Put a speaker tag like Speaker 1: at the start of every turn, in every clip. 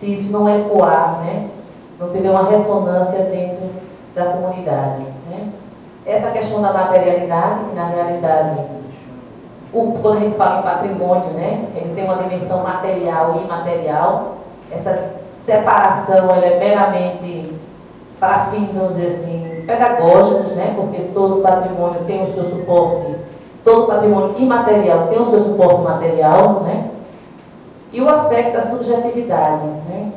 Speaker 1: se isso não ecoar, né? Não ter uma ressonância dentro da comunidade, né? Essa questão da materialidade, que na realidade, quando a gente fala em patrimônio, né? Ele tem uma dimensão material e imaterial. Essa separação ela é meramente para fins, vamos dizer assim, pedagógicos, né? Porque todo patrimônio tem o seu suporte, todo patrimônio imaterial tem o seu suporte material, né? E o aspecto da subjetividade, né?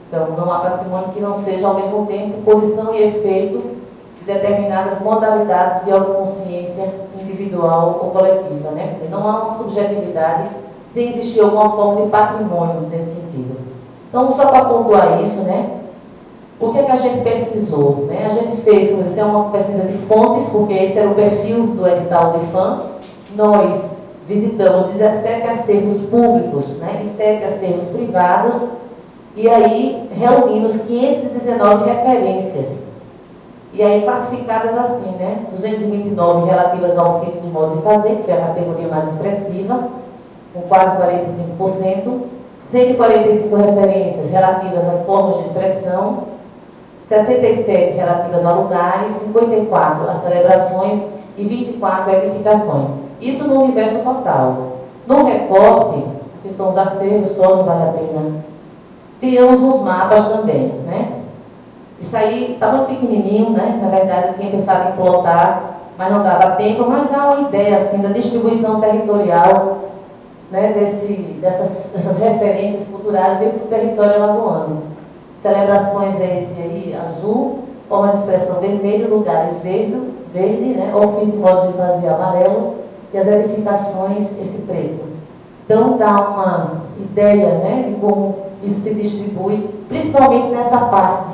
Speaker 1: Então, não há patrimônio que não seja, ao mesmo tempo, condição e efeito de determinadas modalidades de autoconsciência individual ou coletiva, né? Dizer, não há uma subjetividade sem existir alguma forma de patrimônio nesse sentido. Então, só para pontuar isso, né? O que é que a gente pesquisou, né? A gente fez, como eu disse, uma pesquisa de fontes, porque esse era o perfil do edital do IFAM. Nós visitamos 17 acervos públicos, né? E 7 acervos privados, e aí reunimos 519 referências. E aí classificadas assim, né? 229 relativas ao ofício de modo de fazer, que foi a categoria mais expressiva, com quase 45%, 145 referências relativas às formas de expressão, 67 relativas a lugares, 54 a celebrações e 24 a edificações. Isso no universo total. No recorte, que são os acervos, só não vale a pena. Criamos uns mapas também, né? Isso aí está muito pequenininho, né? Na verdade, eu tinha pensado em plotar, mas não dava tempo, mas dá uma ideia, assim, da distribuição territorial, né? Dessas referências culturais dentro do território alagoano. Celebrações é esse aí, azul, forma de expressão vermelho, lugares verde, né? Ofício de modo de fazer amarelo, e as edificações esse preto. Então dá uma ideia, né, de como isso se distribui, principalmente nessa parte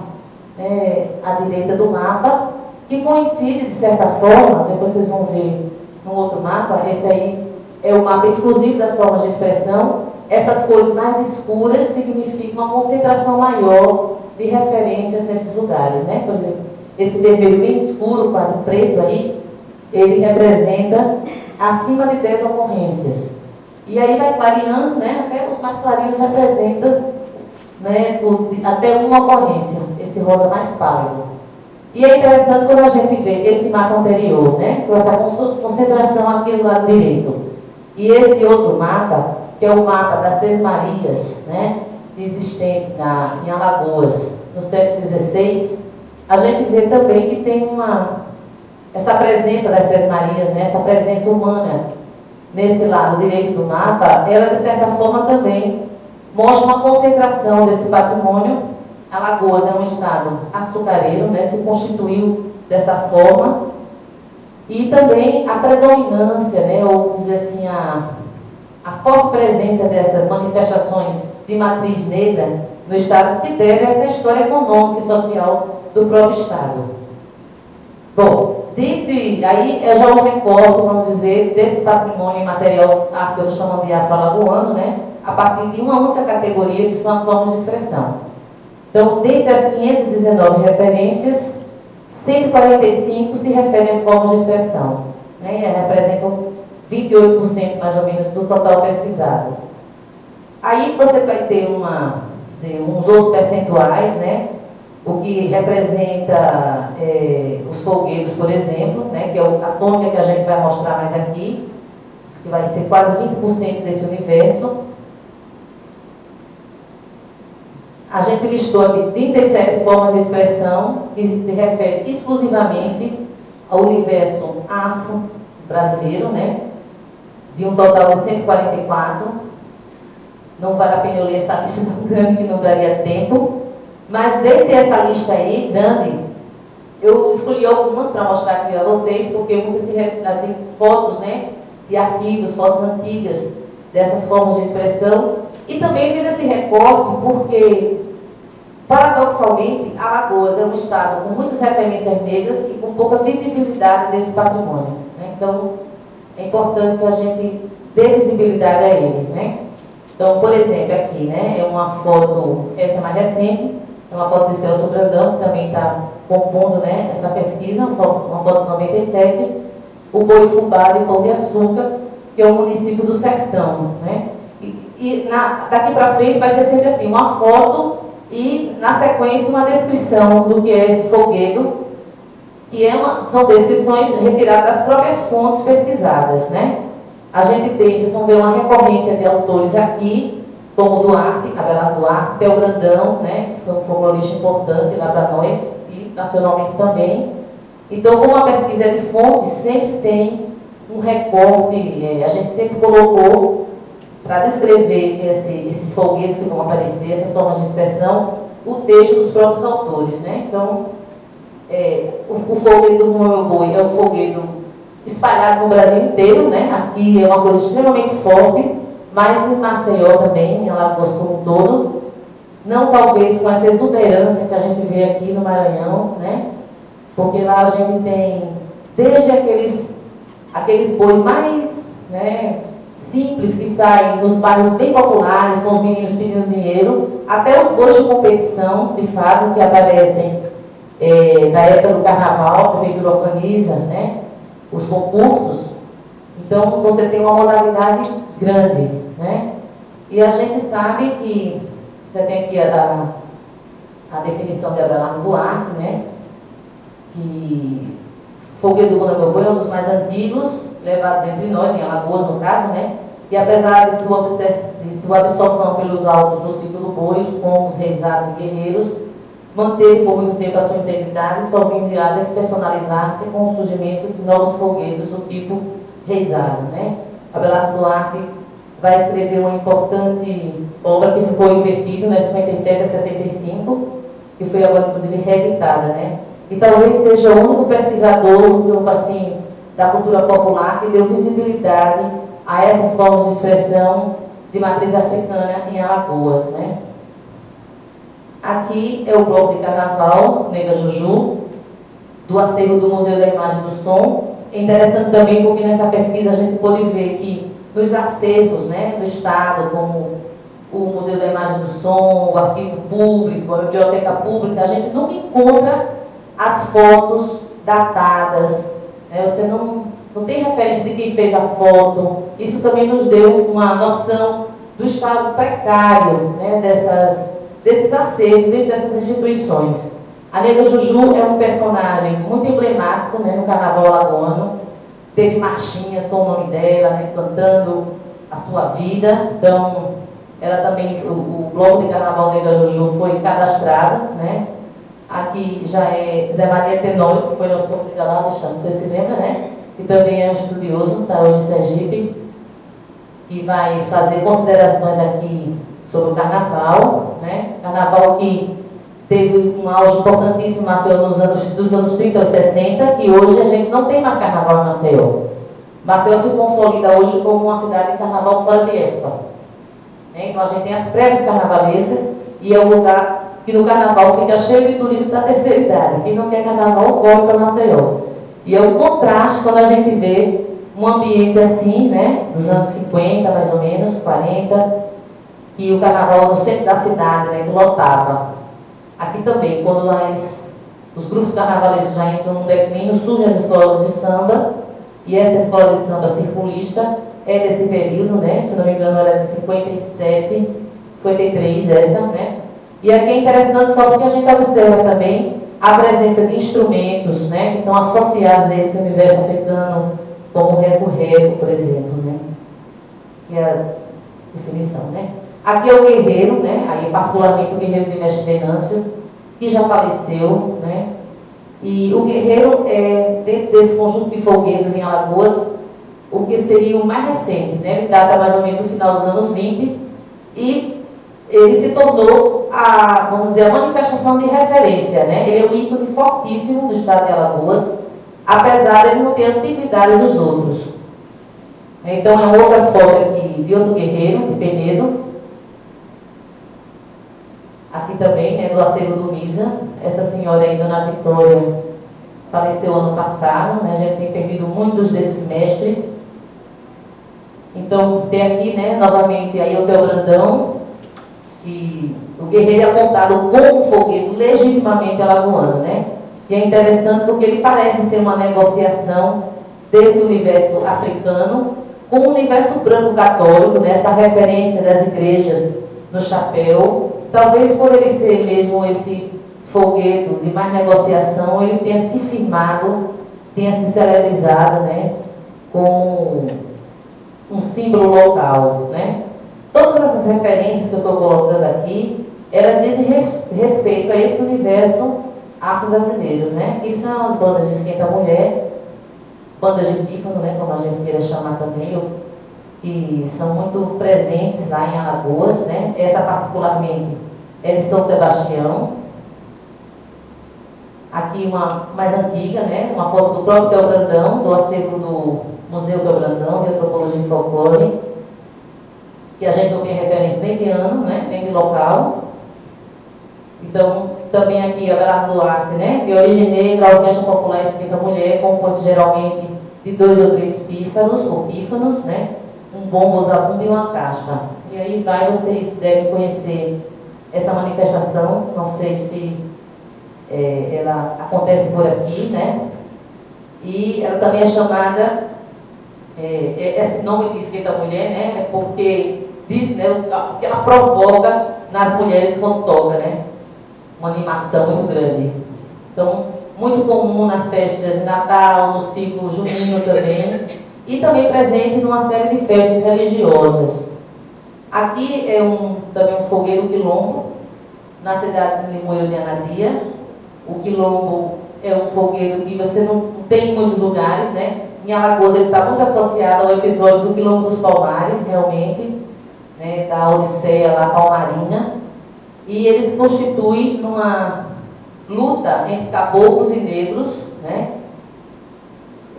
Speaker 1: à direita do mapa, que coincide de certa forma, depois vocês vão ver no outro mapa, esse aí é o mapa exclusivo das formas de expressão. Essas cores mais escuras significam uma concentração maior de referências nesses lugares, né? Por exemplo, esse vermelho bem escuro, quase preto aí, ele representa acima de 10 ocorrências. E aí vai clareando, né? Até os mais clarinhos representam, né, até uma ocorrência, esse rosa mais pálido. E é interessante quando a gente vê esse mapa anterior, né? Com essa concentração aqui do lado direito. E esse outro mapa, que é o mapa das Seis Marias, né, existente em Alagoas, no século XVI, a gente vê também que tem essa presença das Seis Marias, né, essa presença humana nesse lado direito do mapa, ela de certa forma também mostra uma concentração desse patrimônio. Alagoas é um estado açucareiro, né, se constituiu dessa forma, e também a predominância, né, ou vamos dizer assim, a forte presença dessas manifestações de matriz negra no Estado se deve a essa história econômica e social do próprio Estado. Bom, aí é já um recorte, vamos dizer, desse patrimônio imaterial que eu chamo de afro-alagoano, né, a partir de uma única categoria, que são as formas de expressão. Então, dentre as 519 referências, 145 se referem a formas de expressão, né, e representam 28% mais ou menos do total pesquisado. Aí você vai ter uns outros percentuais, né? O que representa os folguedos, por exemplo, né? Que é a tônica que a gente vai mostrar mais aqui, que vai ser quase 20% desse universo. A gente listou aqui 37 formas de expressão que se refere exclusivamente ao universo afro-brasileiro, né? De um total de 144. Não vale a pena eu ler essa lista tão grande que não daria tempo. Mas dentre essa lista aí, grande, eu escolhi algumas para mostrar aqui a vocês, porque muitas tem fotos, né, de arquivos, fotos antigas dessas formas de expressão. E também fiz esse recorte porque, paradoxalmente, Alagoas é um estado com muitas referências negras e com pouca visibilidade desse patrimônio, né? Então, é importante que a gente dê visibilidade a ele, né? Então, por exemplo, aqui, né, é uma foto, essa é mais recente, é uma foto de Celso Brandão, que também está compondo, né, essa pesquisa, uma foto de 97, o Boi Fubá de Pão de Açúcar, que é um município do Sertão, né? E E daqui para frente vai ser sempre assim, uma foto e, na sequência, uma descrição do que é esse folguedo, que são descrições retiradas das próprias fontes pesquisadas, né? A gente tem, vocês vão ver uma recorrência de autores aqui, como Duarte, Abelardo Duarte, Theo Brandão, né? Que foi um folclorista importante lá para nós, e nacionalmente também. Então, como a pesquisa é de fontes, sempre tem um recorte, a gente sempre colocou, para descrever esses folguedos que vão aparecer, essas formas de expressão, o texto dos próprios autores, né? Então, o folguedo do Meu Boi é um folguedo espalhado no Brasil inteiro, né? Aqui é uma coisa extremamente forte, mas em Maceió também, em Alagoas como um todo, não talvez com essa exuberância que a gente vê aqui no Maranhão, né? Porque lá a gente tem, desde aqueles bois mais, né, simples que saem nos bairros bem populares, com os meninos pedindo dinheiro, até os bois de competição, de fato, que aparecem na época do carnaval, a prefeitura organiza, né, os concursos. Então, você tem uma modalidade grande, né? E a gente sabe que, você tem aqui a definição de Abelardo Duarte, né, que folguedo do Meu Boi é um dos mais antigos, levados entre nós, em Alagoas, no caso, né? E apesar de sua absorção pelos autos do ciclo do boi, os pombos, reisados e guerreiros, manteve por muito tempo a sua integridade, só vindo a despersonalizar-se com o surgimento de novos folguedos do tipo reisado, né? Abelardo Duarte vai escrever uma importante obra que ficou invertida, né, 57 a 75, que foi agora, inclusive, reeditada, né? E talvez seja o único pesquisador no campo, assim, da cultura popular que deu visibilidade a essas formas de expressão de matriz africana em Alagoas, né? Aqui é o bloco de carnaval, Nega Juju, do acervo do Museu da Imagem e do Som. É interessante também porque nessa pesquisa a gente pode ver que nos acervos, né, do Estado, como o Museu da Imagem e do Som, o Arquivo Público, a Biblioteca Pública, a gente nunca encontra as fotos datadas, né? Você não tem referência de quem fez a foto. Isso também nos deu uma noção do estado precário, né, desses acertos dentro dessas instituições. A Nega Juju é um personagem muito emblemático, né, no carnaval alagoano. Teve marchinhas com o nome dela, né, cantando a sua vida. Então, ela também, o bloco de carnaval Nega Juju foi cadastrada, né? Aqui já é Zé Maria Tenório, que foi nosso convidado lá, Alexandre, você se lembra, né? Que também é um estudioso, está hoje em Sergipe, que vai fazer considerações aqui sobre o carnaval, né? Carnaval que teve um auge importantíssimo em Maceió dos anos 30 aos 60, que hoje a gente não tem mais carnaval em Maceió. Maceió se consolida hoje como uma cidade de carnaval fora de época. Então a gente tem as prévias carnavalescas e é um lugar que no carnaval fica cheio de turismo da terceira idade. Quem não quer carnaval, corre para Maceió. E é um contraste quando a gente vê um ambiente assim, né, dos anos 50, mais ou menos, 40, que o carnaval no centro da cidade, né, que lotava. Aqui também, quando os grupos carnavalescos já entram num declínio, surgem as escolas de samba, e essa escola de samba circulista é desse período, né, se não me engano, ela é de 57, 53, essa, né. E aqui é interessante só porque a gente observa também a presença de instrumentos, né, que estão associados a esse universo africano, como o reco-reco, por exemplo, né, que é a definição, né. Aqui é o guerreiro, né, aí particularmente o guerreiro de Mestre Venâncio, que já faleceu, né, e o guerreiro é, dentro desse conjunto de folguedos em Alagoas, o que seria o mais recente, né, ele data mais ou menos do final dos anos 20, e ele se tornou vamos dizer, a manifestação de referência, né? Ele é um ícone fortíssimo do estado de Alagoas, apesar de ele não ter a antiguidade dos outros. Então, é outra foto aqui de outro guerreiro, de Penedo. Aqui também, né, do acervo do Misa. Essa senhora aí, Dona Vitória, faleceu ano passado, né? A gente tem perdido muitos desses mestres. Então, tem aqui, né, novamente, aí o Theo Brandão, e o guerreiro é apontado como um folguedo legitimamente alagoano, né? E é interessante porque ele parece ser uma negociação desse universo africano com o universo branco católico, né, essa referência das igrejas no chapéu, talvez por ele ser mesmo esse folguedo de mais negociação, ele tenha se firmado, tenha se celebrizado, né, com um símbolo local, né. Todas essas referências que eu estou colocando aqui, elas dizem respeito a esse universo afro-brasileiro, né, que são as bandas de esquenta-mulher, bandas de pífano, né, como a gente queira chamar também, que são muito presentes lá em Alagoas, né, essa particularmente é de São Sebastião. Aqui uma mais antiga, né, uma foto do próprio Theo Brandão, do acervo do Museu Theo Brandão, de Antropologia e Folclore, que a gente não tem referência nem de ano, né, nem de local. Então, também aqui a Belardo Duarte, né, de origem negra, a orquestra popular esquenta mulher, composta geralmente de 2 ou 3 pífanos, ou pífanos, né, um bombo, zabumba e uma caixa. E aí vocês devem conhecer essa manifestação, não sei se ela acontece por aqui, né, e ela também é chamada, esse nome de esquenta mulher, né, porque diz, né, o que ela provoca nas mulheres quando toca, né, uma animação muito grande. Então, muito comum nas festas de Natal, no ciclo junino também, e também presente numa série de festas religiosas. Aqui é também um fogueiro quilombo, na cidade de Limoeiro de Anadia. O quilombo é um fogueiro que você não tem em muitos lugares, né? Em Alagoas ele está muito associado ao episódio do Quilombo dos Palmares, realmente, né? Da Odisseia lá palmarina. E ele se constitui numa luta entre caboclos e negros, né?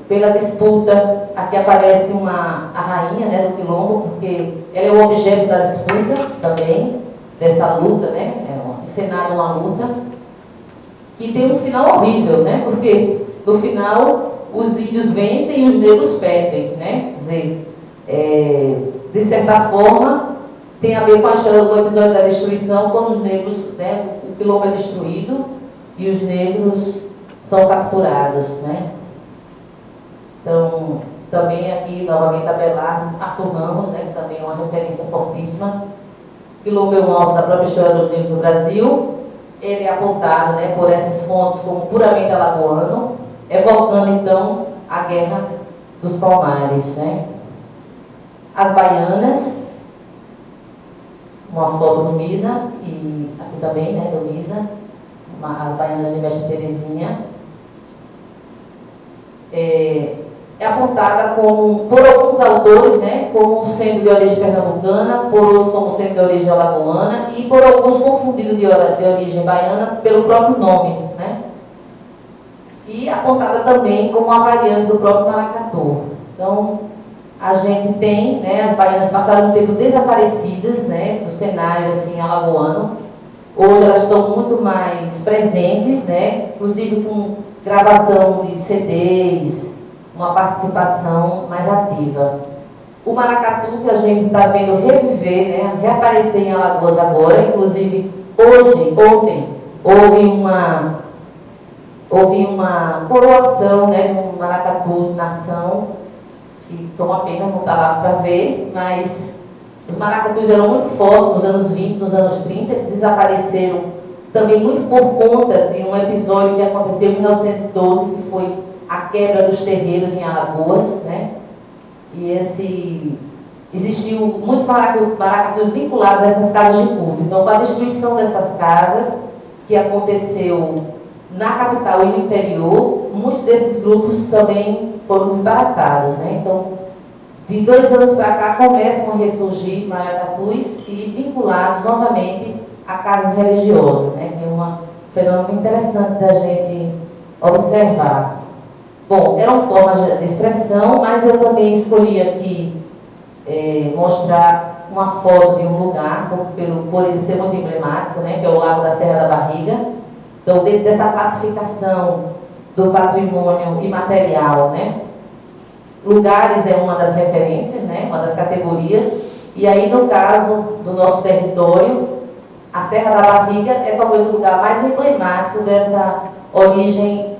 Speaker 1: Pela disputa, aqui aparece a rainha, né, do quilombo, porque ela é o objeto da disputa também, dessa luta, né? Encenada uma luta, que tem um final horrível, né? Porque no final os índios vencem e os negros perdem, né? Quer dizer, de certa forma, tem a ver com a história do episódio da destruição, quando os negros, né, o quilombo é destruído e os negros são capturados, né? Então, também aqui, novamente, a Belardo, Arthur Ramos, né, que também é uma referência fortíssima. Quilombo é um alvo da própria história dos negros no Brasil. Ele é apontado, né, por essas fontes como puramente alagoano, evocando, então, a Guerra dos Palmares, né? As baianas, uma foto do Misa, e aqui também, né, do Misa, as baianas de Mestre Terezinha. É apontada por alguns autores, né, como sendo de origem pernambucana, por outros como sendo de origem alagoana e por alguns confundido de origem baiana pelo próprio nome, né? E apontada também como uma variante do próprio maracatu. Então, a gente tem, né, as baianas passaram um tempo desaparecidas, né, do cenário assim alagoano. Hoje elas estão muito mais presentes, né, inclusive com gravação de CDs, uma participação mais ativa. O maracatu, que a gente está vendo reviver, né, reaparecer em Alagoas agora, inclusive ontem, houve uma coroação, né, de um maracatu nação, que foi uma pena não estar lá para ver, mas os maracatus eram muito fortes nos anos 20, nos anos 30, que desapareceram também muito por conta de um episódio que aconteceu em 1912, que foi a quebra dos terreiros em Alagoas, né? E existiu muitos maracatus vinculados a essas casas de culto. Então, com a destruição dessas casas, que aconteceu na capital e no interior, muitos desses grupos também foram desbaratados, né? Então, de 2 anos para cá, começam a ressurgir maracatus e vinculados novamente a casas religiosas, né? Que é um fenômeno interessante da gente observar. Bom, eram formas de expressão, mas eu também escolhi aqui mostrar uma foto de um lugar, por ele ser muito emblemático, né, que é o Lago da Serra da Barriga. Então, dentro dessa classificação do patrimônio imaterial, né, lugares é uma das referências, né, uma das categorias, e aí, no caso do nosso território, a Serra da Barriga é talvez o lugar mais emblemático dessa origem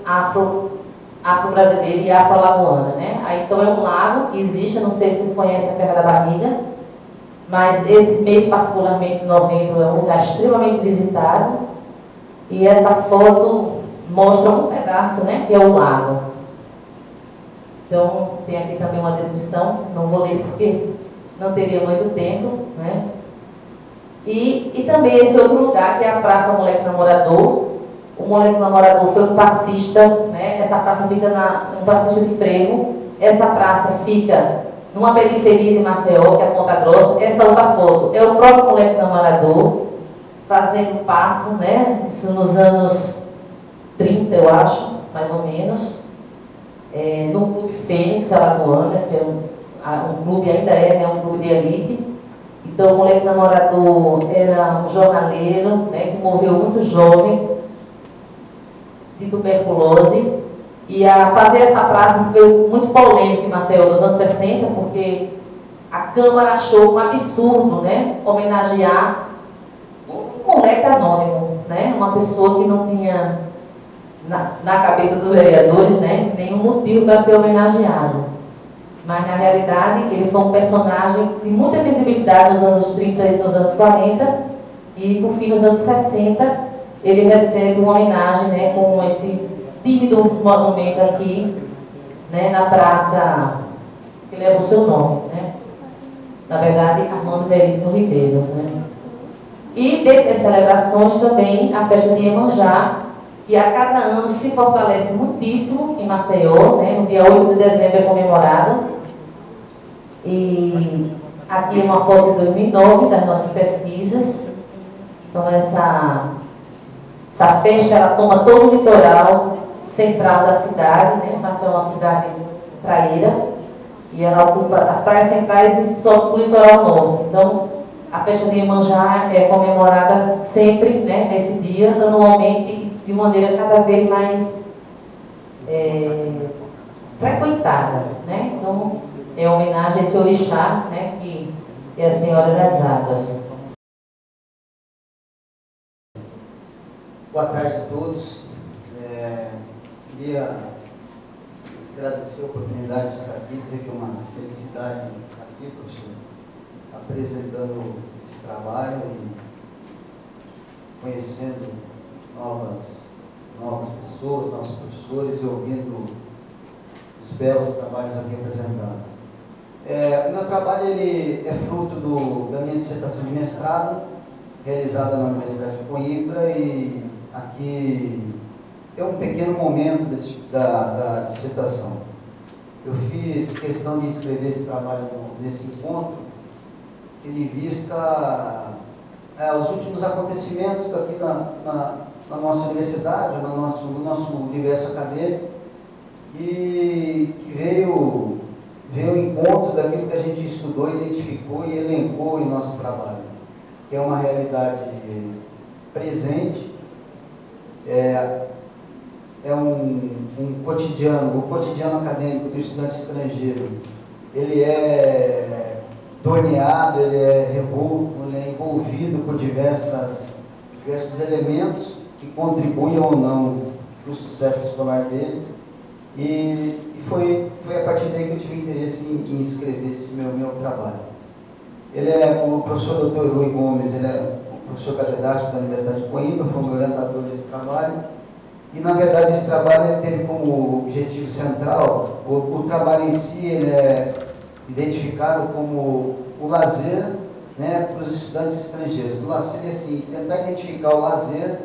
Speaker 1: afro-brasileira e afro-lagoana, né? Aí, então é um lago que existe, não sei se vocês conhecem a Serra da Barriga, mas esse mês, particularmente em novembro, é um lugar extremamente visitado, e essa foto mostra um pedaço, né, que é o lago. Então, tem aqui também uma descrição, não vou ler porque não teria muito tempo, né? E também esse outro lugar, que é a Praça Moleque Namorador. O Moleque Namorador foi um passista, né? Essa praça fica um passista de frevo. Essa praça fica numa periferia de Maceió, que é a Ponta Grossa. Essa outra foto é o próprio Moleque Namorador, fazendo passo, né? Isso nos anos 30, eu acho, mais ou menos. No Clube Fênix Alagoanas, que é um clube, ainda é, né? Um clube de elite. Então, o Moleque Namorador era um jornaleiro, né? Que morreu muito jovem, de tuberculose, e a fazer essa praça foi muito polêmico em Maceió nos anos 60, porque a Câmara achou um absurdo, né, homenagear um moleque anônimo, né, uma pessoa que não tinha na cabeça dos vereadores, né, nenhum motivo para ser homenageado. Mas na realidade ele foi um personagem de muita visibilidade nos anos 30 e nos anos 40, e por fim nos anos 60 ele recebe uma homenagem, né, com esse tímido monumento aqui, né, na praça que leva o seu nome, né? Na verdade, Armando Veríssimo Ribeiro, né? E dentre as celebrações também a festa de Iemanjá, que a cada ano se fortalece muitíssimo em Maceió, né? No dia 8 de dezembro é comemorada. E aqui é uma foto de 2009 das nossas pesquisas. Então essa festa, ela toma todo o litoral central da cidade, né? Maceió é uma cidade praieira, e ela ocupa as praias centrais e só o litoral norte. Então, a festa de Iemanjá é comemorada sempre, né, nesse dia, anualmente, de maneira cada vez mais frequentada, né? Então, é homenagem a esse orixá, né, que é a Senhora das Águas.
Speaker 2: Boa tarde a todos. Queria agradecer a oportunidade de estar aqui, dizer que é uma felicidade estar aqui, professor, apresentando esse trabalho e conhecendo novas pessoas, novos professores e ouvindo os belos trabalhos aqui apresentados. O meu trabalho ele é fruto da minha dissertação de mestrado, realizada na Universidade de Coimbra, e aqui é um pequeno momento da dissertação. Eu fiz questão de escrever esse trabalho nesse encontro, tendo em vista os últimos acontecimentos aqui na nossa universidade, no nosso universo acadêmico, e que veio ao encontro daquilo que a gente estudou, identificou e elencou em nosso trabalho, que é uma realidade presente, um cotidiano, o cotidiano acadêmico do estudante estrangeiro, ele é torneado, ele é revolto, ele é envolvido por diversos elementos que contribuem ou não para o sucesso escolar deles, e foi a partir daí que eu tive interesse em escrever esse meu trabalho. O professor Dr. Rui Gomes, ele é o professor catedrático da Universidade de Coimbra, foi o meu orientador desse trabalho. E, na verdade, esse trabalho teve como objetivo central, o trabalho em si ele é identificado como o lazer, né, para os estudantes estrangeiros. O lazer, assim, tentar identificar o lazer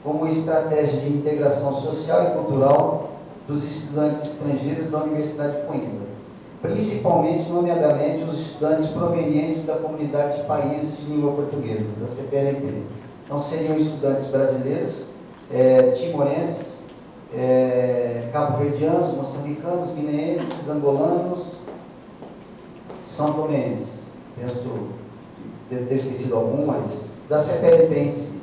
Speaker 2: como estratégia de integração social e cultural dos estudantes estrangeiros da Universidade de Coimbra, principalmente, nomeadamente, os estudantes provenientes da comunidade de países de língua portuguesa, da CPLP. Então, seriam estudantes brasileiros, timorenses, cabo-verdianos, moçambicanos, guineenses, angolanos, são-tomenses. Penso ter esquecido algumas, da CPLP em si.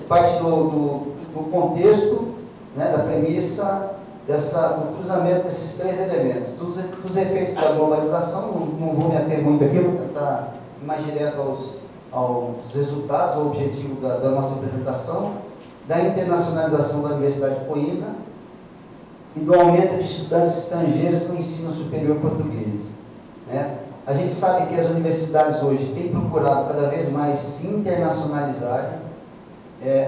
Speaker 2: Parte do contexto, né, da premissa do cruzamento desses três elementos, dos efeitos da globalização. Não vou me ater muito aqui, vou tentar ir mais direto aos resultados, ao objetivo da nossa apresentação, da internacionalização da Universidade de Coimbra, e do aumento de estudantes estrangeiros no ensino superior português, né? A gente sabe que as universidades hoje têm procurado cada vez mais se internacionalizarem,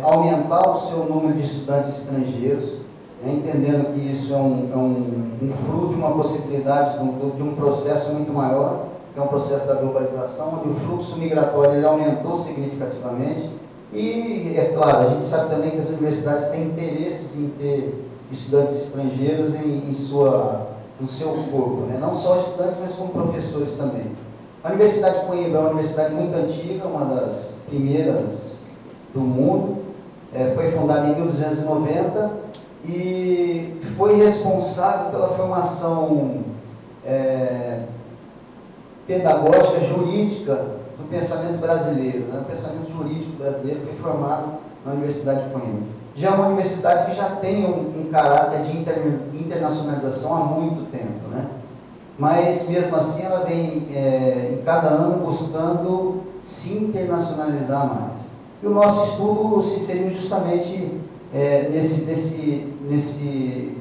Speaker 2: aumentar o seu número de estudantes estrangeiros, né, entendendo que isso é um fruto de uma possibilidade de um processo muito maior, que é um processo da globalização, onde o fluxo migratório ele aumentou significativamente. E, é claro, a gente sabe também que as universidades têm interesses em ter estudantes estrangeiros no seu corpo, né? Não só estudantes, mas como professores também. A Universidade de Coimbra é uma universidade muito antiga, uma das primeiras do mundo, foi fundada em 1290 e foi responsável pela formação pedagógica, jurídica do pensamento brasileiro, né? O pensamento jurídico brasileiro foi formado na Universidade de Coimbra. Já é uma universidade que já tem um caráter de internacionalização há muito tempo, né? Mas, mesmo assim, ela vem, em cada ano, buscando se internacionalizar mais. E o nosso estudo se inseriu justamente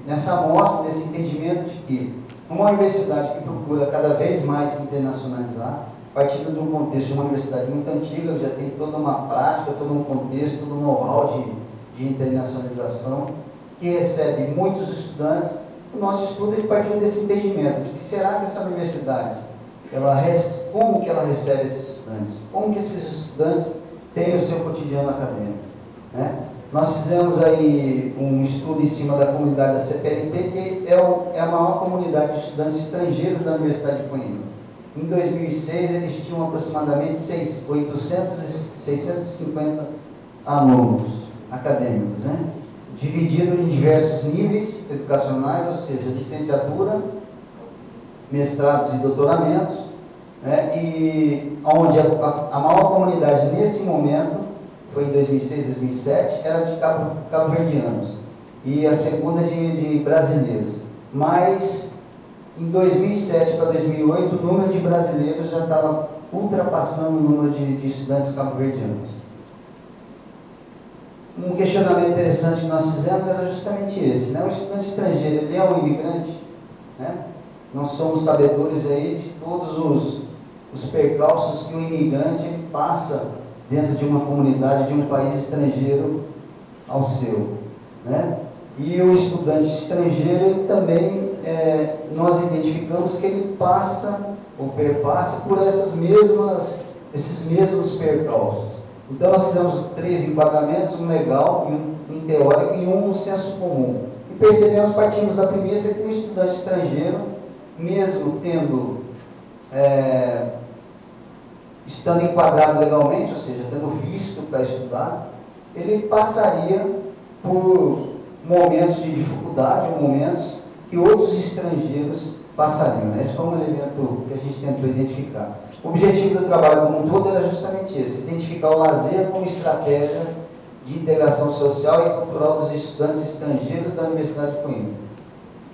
Speaker 2: nessa amostra, nesse entendimento de que uma universidade que procura cada vez mais se internacionalizar, partindo de um contexto de uma universidade muito antiga, que já tem toda uma prática, todo um contexto, todo um know-how de internacionalização, que recebe muitos estudantes. O nosso estudo ele partiu desse entendimento de que será que essa universidade, como que ela recebe esses estudantes? Como que esses estudantes têm o seu cotidiano acadêmico, né? Nós fizemos aí um estudo em cima da comunidade da CPLP, que é a maior comunidade de estudantes estrangeiros da Universidade de Coimbra. Em 2006, eles tinham aproximadamente 650 alunos acadêmicos, né? Dividido em diversos níveis educacionais, ou seja, licenciatura, mestrados e doutoramentos, né? E onde a maior comunidade nesse momento, foi em 2006, 2007, era de cabo-verdianos, e a segunda de brasileiros. Mas, em 2007 para 2008, o número de brasileiros já estava ultrapassando o número de estudantes cabo-verdianos. Um questionamento interessante que nós fizemos era justamente esse, né? O estudante estrangeiro, ele é um imigrante, né? Nós somos sabedores aí de todos os percalços que o imigrante ele passa dentro de uma comunidade, de um país estrangeiro ao seu, né? E o estudante estrangeiro, ele também, nós identificamos que ele passa ou perpassa por esses mesmos percalços. Então, nós fizemos 3 enquadramentos, um legal, um teórico e um senso comum. E percebemos, partimos da premissa que o estudante estrangeiro, mesmo estando enquadrado legalmente, ou seja, tendo visto para estudar, ele passaria por momentos de dificuldade, ou momentos que outros estrangeiros passariam, né? Esse foi um elemento que a gente tentou identificar. O objetivo do trabalho como um todo era justamente esse: identificar o lazer como estratégia de integração social e cultural dos estudantes estrangeiros da Universidade de Coimbra.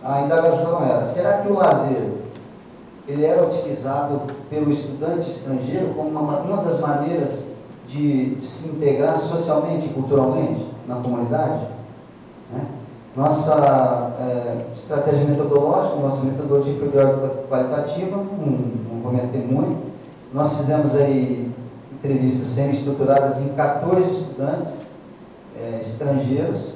Speaker 2: A indagação era: será que o lazer ele era utilizado pelo estudante estrangeiro como uma das maneiras de se integrar socialmente e culturalmente na comunidade, né? Nossa estratégia metodológica, nossa metodologia foi de ordem qualitativa, não comentei muito. Nós fizemos aí entrevistas semi-estruturadas em 14 estudantes estrangeiros,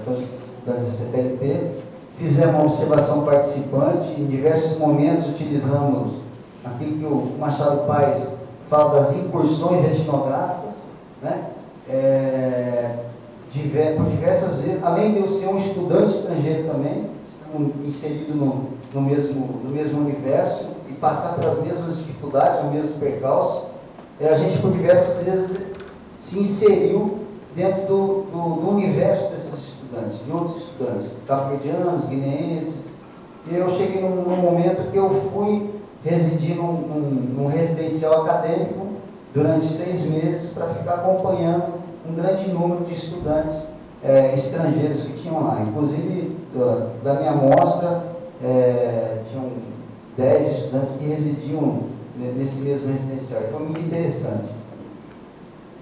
Speaker 2: 14 estudantes da CPLP. Fizemos uma observação participante, em diversos momentos utilizamos aquilo que o Machado Paes fala das incursões etnográficas, né? Por diversas vezes, além de eu ser um estudante estrangeiro também, inserido no mesmo universo e passar pelas mesmas dificuldades, no mesmo percalço, a gente por diversas vezes se inseriu dentro do universo desses estudantes, de outros estudantes, cabo-verdianos, guineenses. E eu cheguei num momento que eu fui residir num residencial acadêmico durante 6 meses para ficar acompanhando um grande número de estudantes estrangeiros que tinham lá. Inclusive, da minha amostra, tinham 10 estudantes que residiam nesse mesmo residencial. E foi muito interessante.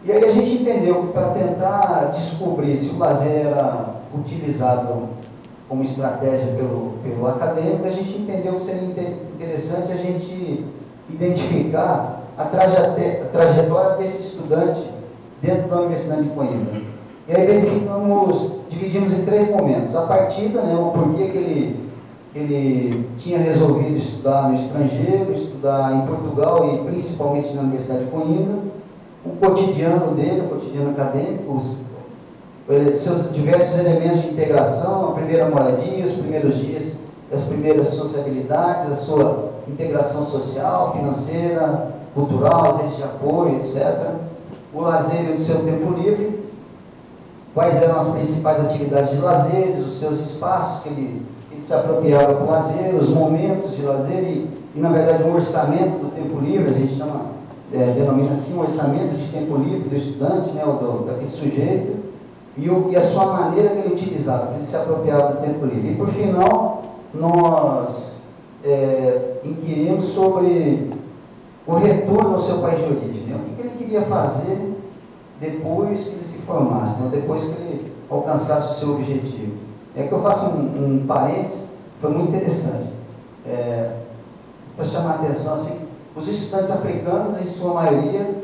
Speaker 2: E aí a gente entendeu que para tentar descobrir se o lazer era utilizado como estratégia pelo acadêmico, a gente entendeu que seria interessante a gente identificar a trajetória desse estudante dentro da Universidade de Coimbra. E aí dividimos em 3 momentos. A partida, né, o porquê que ele tinha resolvido estudar no estrangeiro, estudar em Portugal e principalmente na Universidade de Coimbra, o cotidiano dele, o cotidiano acadêmico, seus diversos elementos de integração, a primeira moradia, os primeiros dias, as primeiras sociabilidades, a sua integração social, financeira, cultural, as redes de apoio, etc. O lazer e o seu tempo livre, quais eram as principais atividades de lazer, os seus espaços que ele se apropriava para o lazer, os momentos de lazer e na verdade, um orçamento do tempo livre, a gente denomina assim, um orçamento de tempo livre do estudante, né, daquele sujeito, e a sua maneira que ele utilizava, que ele se apropriava do tempo livre. E, por final, nós inquirimos sobre o retorno ao seu país de origem, né? O que ele queria fazer depois que ele se formasse, né? Depois que ele alcançasse o seu objetivo. É que eu faço um parênteses, foi muito interessante, para chamar a atenção, assim, os estudantes africanos, em sua maioria,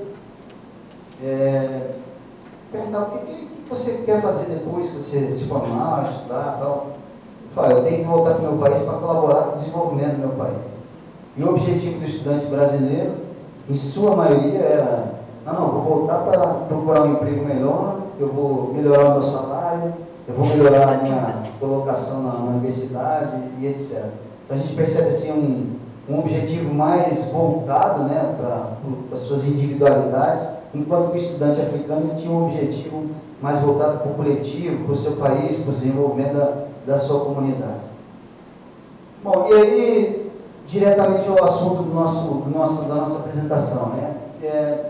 Speaker 2: perguntavam o que você quer fazer depois que você se formar, estudar e tal. Eu falei, eu tenho que voltar para o meu país para colaborar com o desenvolvimento do meu país. E o objetivo do estudante brasileiro, em sua maioria, era, não, vou voltar para procurar um emprego melhor, eu vou melhorar o meu salário, eu vou melhorar a minha colocação na universidade e etc. Então a gente percebe assim um objetivo mais voltado, né, para as suas individualidades, enquanto que o estudante africano tinha um objetivo mais voltado para o coletivo, para o seu país, para o desenvolvimento da sua comunidade. Bom, e aí, diretamente ao assunto da nossa apresentação, né?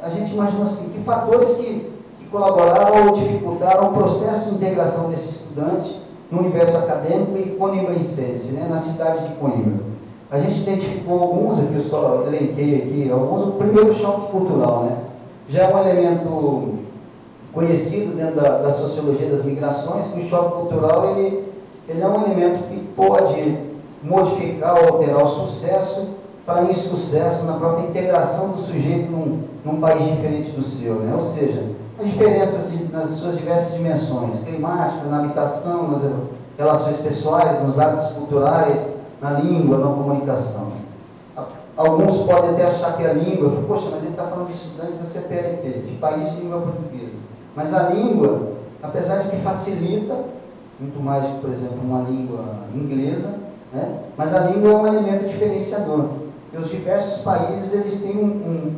Speaker 2: A gente imagina assim, que fatores que colaboraram ou dificultaram o processo de integração desse estudante no universo acadêmico e coimbrense, né, na cidade de Coimbra. A gente identificou alguns, aqui eu só elenquei aqui, alguns. O primeiro, choque cultural, né? Já é um elemento conhecido dentro da sociologia das migrações, que o choque cultural ele é um elemento que pode modificar ou alterar o sucesso para insucesso na própria integração do sujeito num país diferente do seu, né? Ou seja, as diferenças nas suas diversas dimensões, climática, na habitação, nas relações pessoais, nos hábitos culturais, na língua, na comunicação. Alguns podem até achar que a língua, poxa, mas ele está falando de estudantes da CPLP, de país de língua portuguesa. Mas a língua, apesar de que facilita, muito mais que, por exemplo, uma língua inglesa, né? Mas a língua é um elemento diferenciador. E os diversos países, eles têm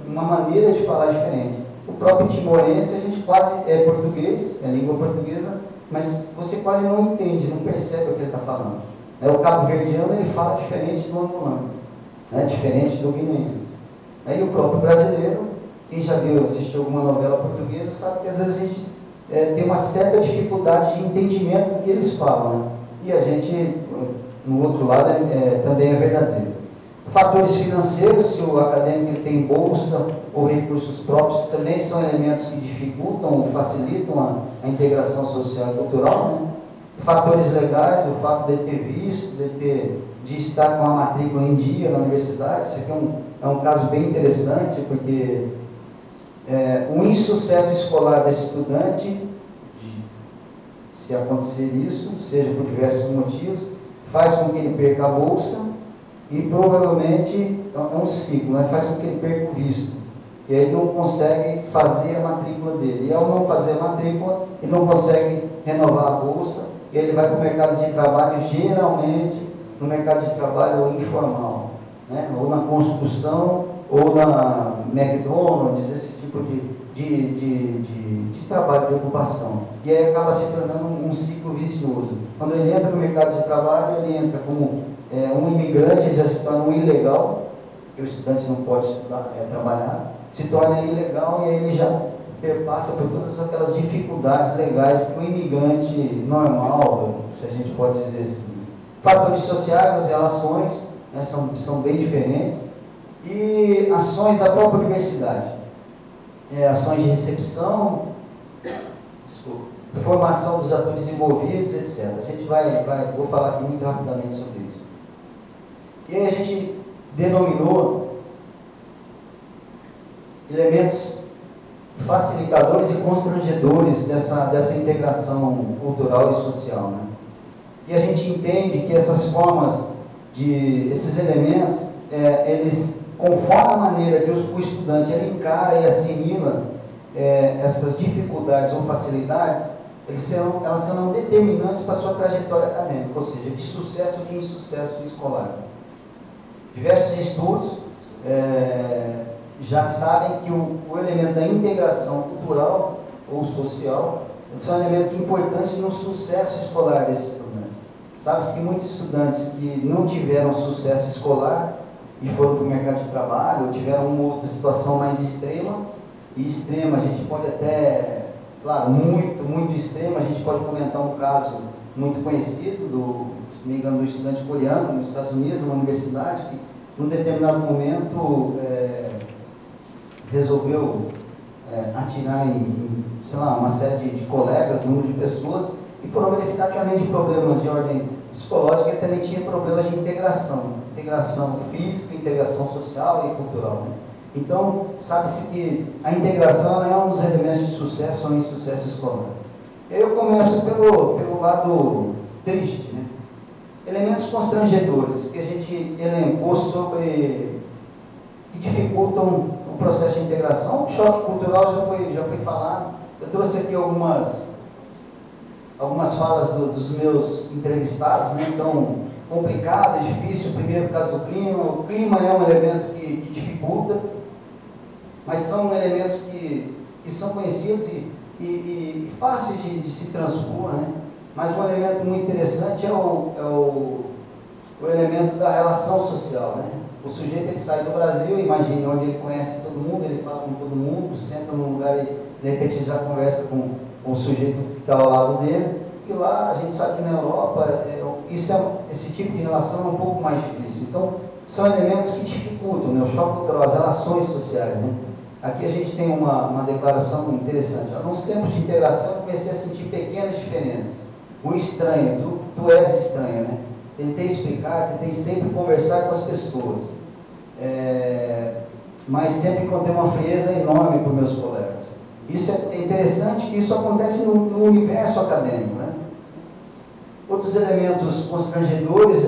Speaker 2: uma maneira de falar diferente. O próprio timorense, a gente quase é português, é língua portuguesa, mas você quase não entende, não percebe o que ele está falando. O cabo-verdiano, ele fala diferente do angolano, né? Diferente do guineense. E o próprio brasileiro, quem já assistiu alguma novela portuguesa, sabe que às vezes a gente tem uma certa dificuldade de entendimento do que eles falam, né? E a gente, no outro lado, também é verdadeiro. Fatores financeiros, se o acadêmico ele tem bolsa ou recursos próprios, também são elementos que dificultam ou facilitam a integração social e cultural, né? Fatores legais, o fato de ele ter visto, de estar com a matrícula em dia na universidade. Isso aqui é um caso bem interessante, porque o insucesso escolar desse estudante, se acontecer isso, seja por diversos motivos, faz com que ele perca a bolsa e provavelmente é um ciclo, né? Faz com que ele perca o visto. E aí não consegue fazer a matrícula dele. E ao não fazer a matrícula, ele não consegue renovar a bolsa, e ele vai para o mercado de trabalho, geralmente no mercado de trabalho informal, né? Ou na construção, ou na McDonald's, esse tipo de trabalho, de ocupação. E aí acaba se tornando um ciclo vicioso. Quando ele entra no mercado de trabalho, ele entra como um imigrante, ele já se torna um ilegal, porque o estudante não pode estudar, trabalhar, se torna ilegal e aí ele já passa por todas aquelas dificuldades legais que um imigrante normal, se a gente pode dizer assim. Fatores sociais, as relações, né, são bem diferentes, e ações da própria universidade. Ações de recepção, formação dos atores envolvidos, etc. A gente vou falar aqui muito rapidamente sobre isso. E aí a gente denominou elementos facilitadores e constrangedores dessa integração cultural e social, né? E a gente entende que essas formas, esses elementos, eles, conforme a maneira que o estudante ele encara e assimila essas dificuldades ou facilidades, elas serão determinantes para a sua trajetória acadêmica, ou seja, de sucesso ou de insucesso escolar. Diversos estudos já sabem que o elemento da integração cultural ou social são elementos importantes no sucesso escolar desse estudante. Sabe-se que muitos estudantes que não tiveram sucesso escolar e foram para o mercado de trabalho, ou tiveram uma outra situação mais extrema, e extrema a gente pode até, claro, muito extrema, a gente pode comentar um caso muito conhecido, se não me engano, do estudante coreano nos Estados Unidos, numa universidade, que num determinado momento resolveu atirar em, sei lá, uma série de colegas, número de pessoas, e foram verificar que além de problemas de ordem psicológica, ele também tinha problemas de integração física, integração social e cultural, né? Então, sabe-se que a integração é um dos elementos de sucesso ou insucesso escolar. Eu começo pelo lado triste, né? Elementos constrangedores que a gente elencou sobre que dificultam o processo de integração. O choque cultural já foi falado. Eu trouxe aqui algumas falas dos meus entrevistados, né? Então, complicado, é difícil. Primeiro, por causa do clima. O clima é um elemento que dificulta, mas são elementos que são conhecidos e fáceis de se transpor, né? Mas um elemento muito interessante é o elemento da relação social, né? O sujeito ele sai do Brasil, imagina, onde ele conhece todo mundo, ele fala com todo mundo, senta num lugar e de repente ele já conversa com o sujeito que está ao lado dele, e lá a gente sabe que na Europa esse tipo de relação é um pouco mais difícil. Então, são elementos que dificultam, né? O choque cultural, as relações sociais, né? Aqui a gente tem uma declaração interessante. Nos tempos de integração eu comecei a sentir pequenas diferenças. O estranho, tu és estranho, né? Tentei explicar, tentei sempre conversar com as pessoas, mas sempre encontrei uma frieza enorme para os meus colegas. Isso é interessante que isso acontece no universo acadêmico, né? Outros elementos constrangedores,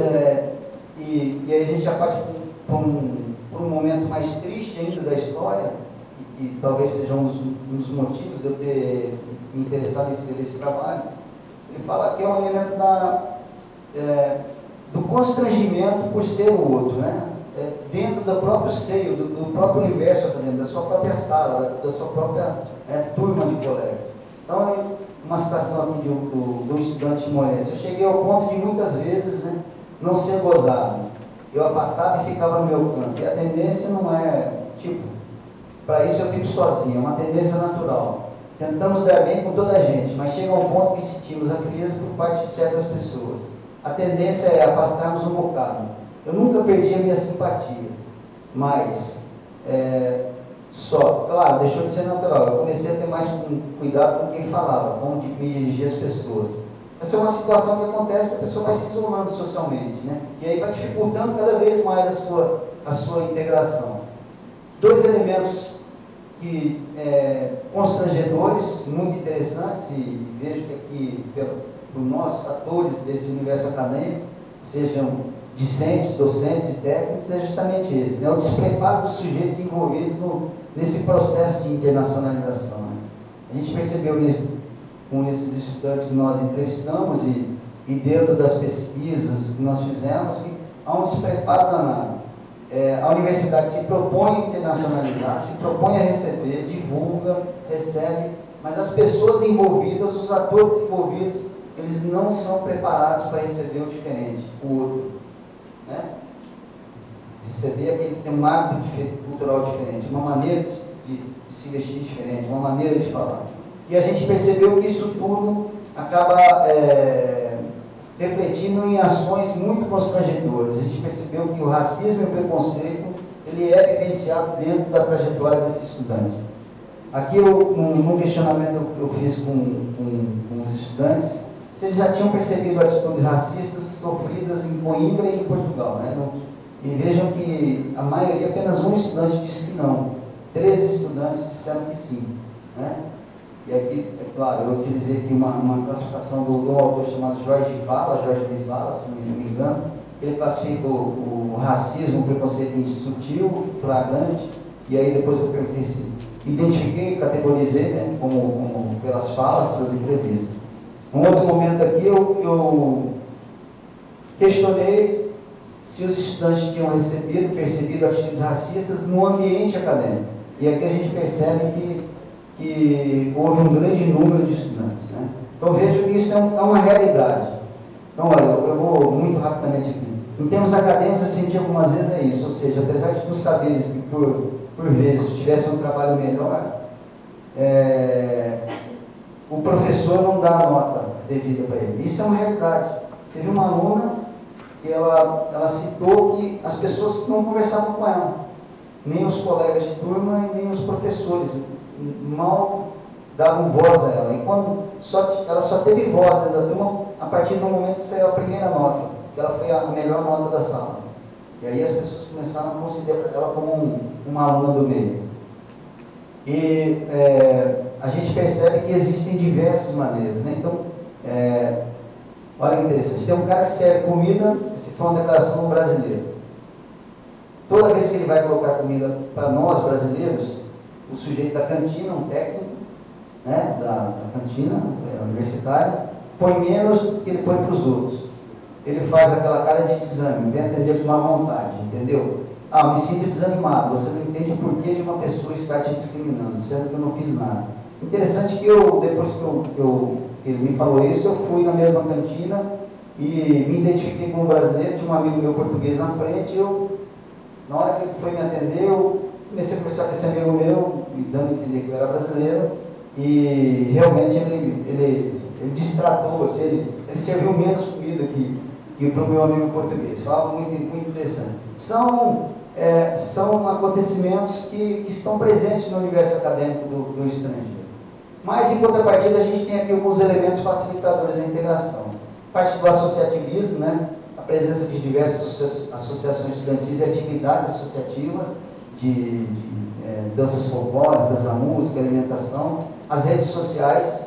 Speaker 2: e aí a gente já parte para um momento mais triste ainda da história, e talvez seja um dos motivos de eu ter me interessado em escrever esse trabalho. Ele fala que é um elemento do constrangimento por ser o outro, né? Dentro do próprio seio, do próprio universo acadêmico, da sua própria sala, da sua própria turma de colegas. Então, uma citação aqui do estudante timorense. Eu cheguei ao ponto de muitas vezes, né, não ser gozado. Eu afastava e ficava no meu canto. E a tendência não é, para isso eu fico sozinho, é uma tendência natural. Tentamos dar bem com toda a gente, mas chega um ponto que sentimos a frieza por parte de certas pessoas. A tendência é afastarmos um bocado. Eu nunca perdi a minha simpatia, mas claro, deixou de ser natural. Eu comecei a ter mais cuidado com quem falava, como de me dirigir às pessoas. Essa é uma situação que acontece que a pessoa vai se isolando socialmente, né? E aí vai dificultando cada vez mais a sua integração. Dois elementos constrangedores, muito interessantes, e vejo que aqui, por nós, atores desse universo acadêmico, sejam discentes, docentes e técnicos, é justamente esse, né? O despreparo dos sujeitos envolvidos nesse processo de internacionalização, né? A gente percebeu com esses estudantes que nós entrevistamos e dentro das pesquisas que nós fizemos, que há um despreparo danado. A universidade se propõe a internacionalizar, se propõe a receber, divulga, recebe, mas as pessoas envolvidas, os atores envolvidos, eles não são preparados para receber o diferente, o outro, né? Receber aquele que tem um hábito cultural diferente, uma maneira de se vestir diferente, uma maneira de falar. E a gente percebeu que isso tudo acaba refletindo em ações muito constrangedoras. A gente percebeu que o racismo e o preconceito, ele é vivenciado dentro da trajetória desse estudante. Aqui, num questionamento que eu fiz com os estudantes, se eles já tinham percebido atitudes racistas sofridas em Coimbra e em Portugal, né? E vejam que a maioria, apenas um estudante disse que não. 13 estudantes disseram que sim, né? E aqui, é claro, eu utilizei aqui uma classificação do autor chamado Jorge Luiz Vala, se não me engano. Ele classifica o racismo, o preconceito em sutil, flagrante, e aí depois eu perguntei se identifiquei, categorizei, né, como pelas falas, pelas entrevistas. Um outro momento aqui, eu questionei se os estudantes tinham percebido atitudes racistas no ambiente acadêmico. E aqui a gente percebe que houve um grande número de estudantes, né? Então vejo que isso é uma realidade. Então, olha, eu vou muito rapidamente aqui. Em termos acadêmicos, eu senti algumas vezes é isso, ou seja, apesar de nos saberes que por vezes tivesse um trabalho melhor, o professor não dá a nota devida para ele. Isso é uma realidade. Teve uma aluna que ela citou que as pessoas não conversavam com ela, nem os colegas de turma e nem os professores, mal davam voz a ela. E quando ela só teve voz dentro da turma a partir do momento que saiu a primeira nota, que ela foi a melhor nota da sala. E aí as pessoas começaram a considerar ela como uma aluna do meio. E a gente percebe que existem diversas maneiras, né? Então, olha que interessante, tem um cara que serve comida, essa foi uma declaração brasileira. Toda vez que ele vai colocar comida para nós brasileiros, o sujeito da cantina, um técnico, né, da cantina universitária, põe menos do que ele põe para os outros. Ele faz aquela cara de desânimo, vem atender com má vontade, entendeu? Me sinto desanimado, você não entende o porquê de uma pessoa estar te discriminando, sendo que eu não fiz nada. Interessante que depois que ele me falou isso, eu fui na mesma cantina e me identifiquei como brasileiro, tinha um amigo meu português na frente, na hora que ele foi me atender, eu comecei a conversar com esse amigo meu, me dando a entender que eu era brasileiro, e realmente ele destratou, assim, ele serviu menos comida que para o meu amigo português. Foi algo muito, muito interessante. São acontecimentos que estão presentes no universo acadêmico do estrangeiro. Mas, em contrapartida, a gente tem aqui alguns elementos facilitadores da integração. Parte do associativismo, né? A presença de diversas associações estudantis e atividades associativas, de danças folclóricas, a música, a alimentação, as redes sociais,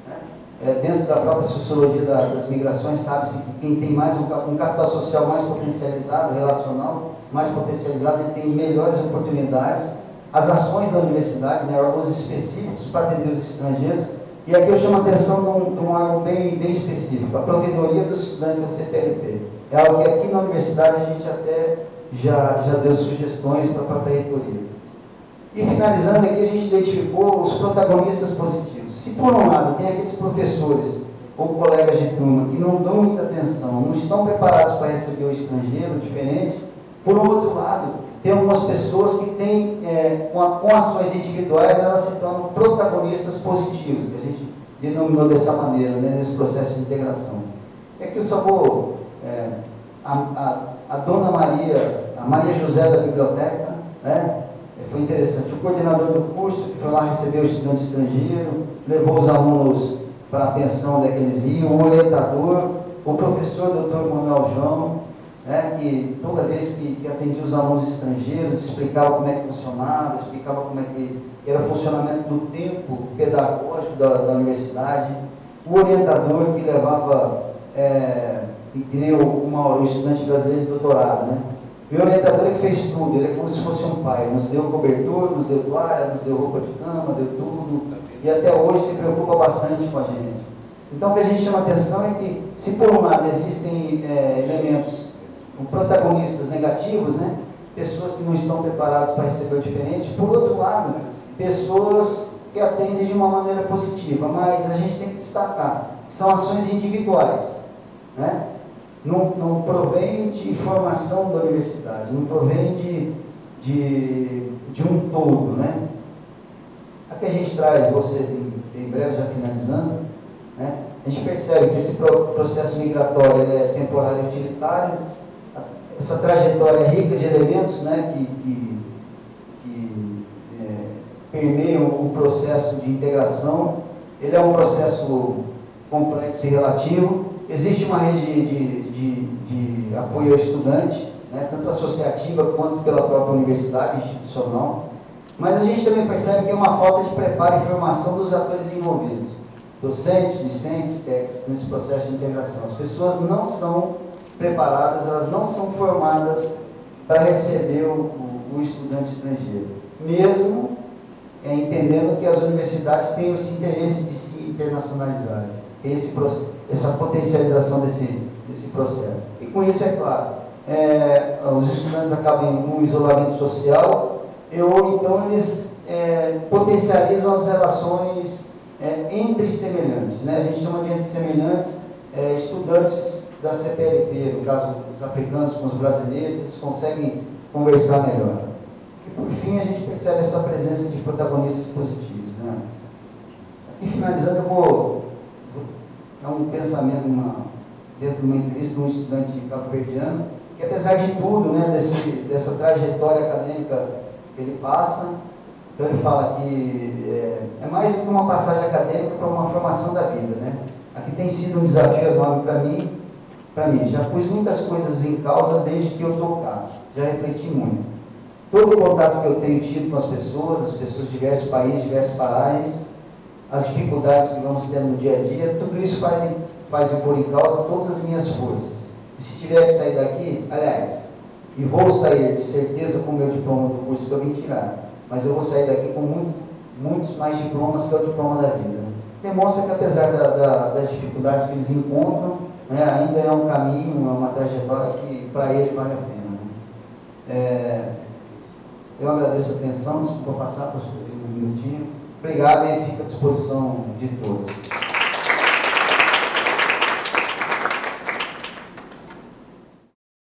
Speaker 2: né? Dentro da própria sociologia das migrações, sabe-se que quem tem mais um capital social mais potencializado, relacional, mais potencializado, ele tem melhores oportunidades. As ações da universidade, né, órgãos específicos para atender os estrangeiros, e aqui eu chamo a atenção de um órgão bem específico, a provedoria dos estudantes da CPLP. É algo que aqui na universidade a gente até já deu sugestões para a própria reitoria. E finalizando aqui, a gente identificou os protagonistas positivos. Se por um lado tem aqueles professores ou colegas de turma que não dão muita atenção, não estão preparados para receber o estrangeiro diferente, por um outro lado, tem algumas pessoas que têm, com ações individuais, elas se tornam protagonistas positivos, que a gente denominou dessa maneira, né, nesse processo de integração. E aqui eu só vou... a dona Maria, a Maria José da biblioteca, né, foi interessante. O coordenador do curso, que foi lá receber o estudante estrangeiro, levou os alunos para a pensão onde é que eles iam, o orientador, o professor Dr. Manuel João, né, que toda vez que atendia os alunos estrangeiros, explicava como é que funcionava, explicava como é que era o funcionamento do tempo pedagógico da universidade, o orientador que levava, que nem o estudante brasileiro de doutorado, né? O orientador é que fez tudo, ele é como se fosse um pai, nos deu cobertor, nos deu toalha, nos deu roupa de cama, deu tudo, e até hoje se preocupa bastante com a gente. Então o que a gente chama atenção é que, se por um lado existem elementos, protagonistas negativos, né? Pessoas que não estão preparadas para receber o diferente, por outro lado, pessoas que atendem de uma maneira positiva, mas a gente tem que destacar, são ações individuais, né? Não provém de formação da universidade, não provém de um todo, né? Aqui a gente traz, você em breve já finalizando, né? A gente percebe que esse processo migratório é temporário e utilitário, essa trajetória é rica de elementos, né, que permeiam o processo de integração. Ele é um processo complexo e relativo. Existe uma rede de apoio ao estudante, né, tanto associativa quanto pela própria universidade institucional. Mas a gente também percebe que é uma falta de preparo e formação dos atores envolvidos, docentes, discentes, técnicos, nesse processo de integração. As pessoas não são preparadas, elas não são formadas para receber o estudante estrangeiro, mesmo entendendo que as universidades têm esse interesse de se internacionalizar, essa potencialização desse processo. E com isso, é claro, os estudantes acabam em um isolamento social, ou então eles potencializam as relações entre semelhantes, né? A gente chama de entre semelhantes, estudantes da CPLP, no caso os africanos com os brasileiros, eles conseguem conversar melhor. E por fim a gente percebe essa presença de protagonistas positivos, né? Aqui finalizando, eu vou dar um pensamento dentro de uma entrevista de um estudante cabo-verdiano, que apesar de tudo, né, dessa trajetória acadêmica que ele passa, então ele fala que é mais do que uma passagem acadêmica para uma formação da vida, né? Aqui tem sido um desafio enorme para mim. Já pus muitas coisas em causa desde que eu estou cá, já refleti muito. Todo o contato que eu tenho tido com as pessoas de diversos países, diversas paragens, as dificuldades que vamos tendo no dia a dia, tudo isso faz pôr em causa todas as minhas forças. E se tiver que sair daqui, aliás, e vou sair de certeza com o meu diploma do curso que eu vim tirar, mas eu vou sair daqui com muitos mais diplomas que é o diploma da vida. Demonstra que apesar das dificuldades que eles encontram, né, ainda é um caminho, é uma trajetória que para ele vale a pena, né? Eu agradeço a atenção, vou passar para um minutinho. Obrigado e fico à disposição de todos.